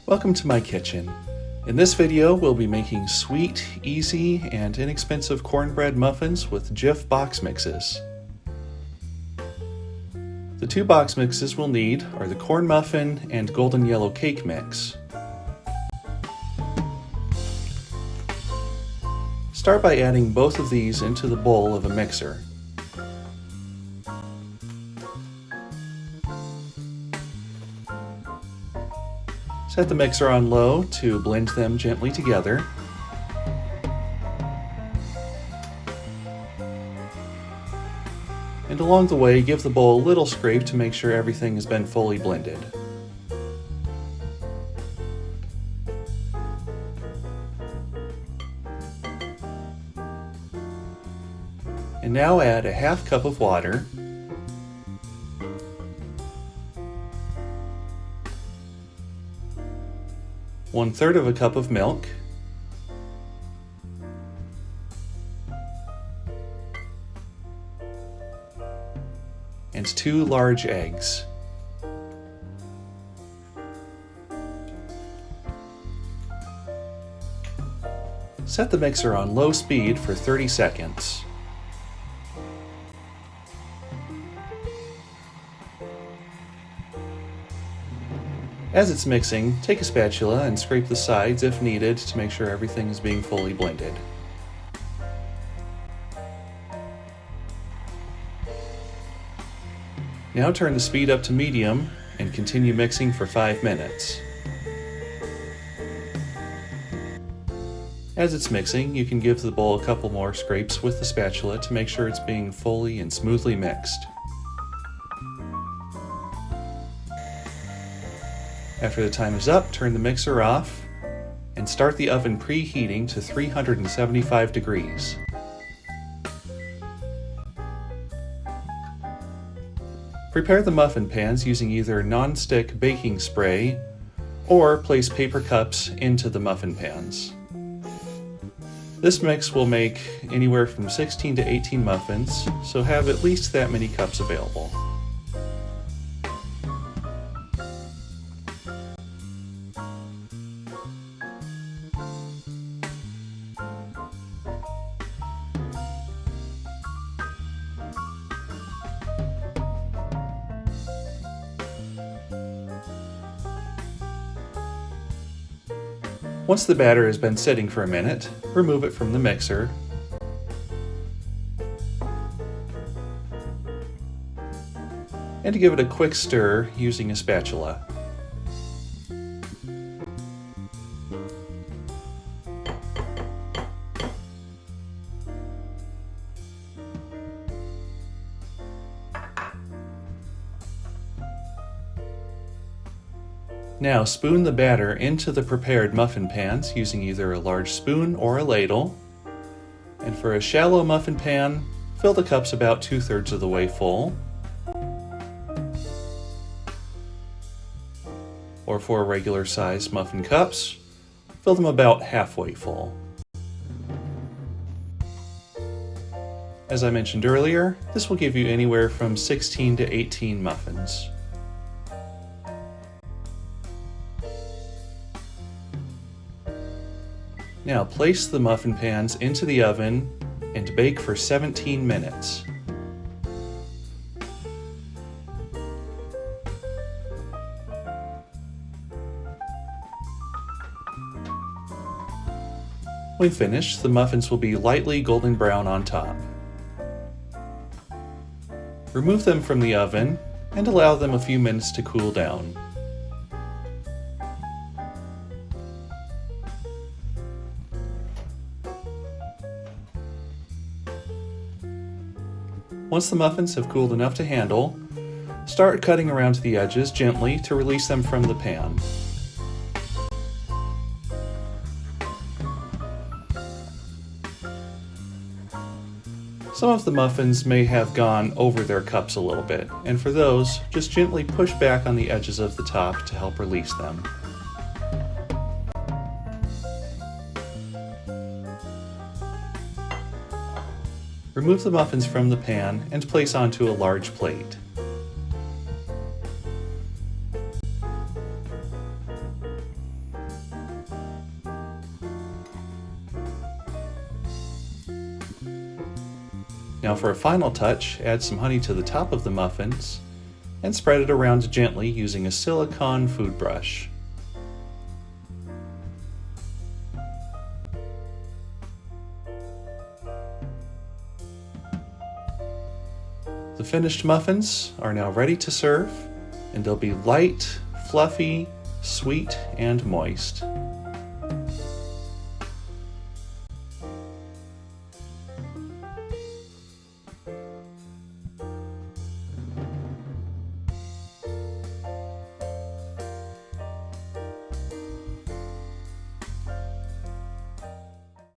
Welcome to my kitchen. In this video, we'll be making sweet, easy, and inexpensive cornbread muffins with Jif box mixes. The two box mixes we'll need are the corn muffin and golden yellow cake mix. Start by adding both of these into the bowl of a mixer. Set the mixer on low to blend them gently together. And along the way, give the bowl a little scrape to make sure everything has been fully blended. And now add a half cup of water, one-third of a cup of milk, and 2 large eggs. Set the mixer on low speed for 30 seconds. As it's mixing, take a spatula and scrape the sides if needed to make sure everything is being fully blended. Now turn the speed up to medium and continue mixing for 5 minutes. As it's mixing, you can give the bowl a couple more scrapes with the spatula to make sure it's being fully and smoothly mixed. After the time is up, turn the mixer off and start the oven preheating to 375 degrees. Prepare the muffin pans using either non-stick baking spray or place paper cups into the muffin pans. This mix will make anywhere from 16 to 18 muffins, so have at least that many cups available. Once the batter has been sitting for a minute, remove it from the mixer. And give it a quick stir using a spatula. Now spoon the batter into the prepared muffin pans using either a large spoon or a ladle. And for a shallow muffin pan, fill the cups about 2/3 of the way full. Or for regular sized muffin cups, fill them about halfway full. As I mentioned earlier, this will give you anywhere from 16 to 18 muffins. Now place the muffin pans into the oven and bake for 17 minutes. When finished, the muffins will be lightly golden brown on top. Remove them from the oven and allow them a few minutes to cool down. Once the muffins have cooled enough to handle, start cutting around the edges gently to release them from the pan. Some of the muffins may have gone over their cups a little bit, and for those, just gently push back on the edges of the top to help release them. Remove the muffins from the pan and place onto a large plate. Now for a final touch, add some honey to the top of the muffins and spread it around gently using a silicone food brush. The finished muffins are now ready to serve, and they'll be light, fluffy, sweet, and moist.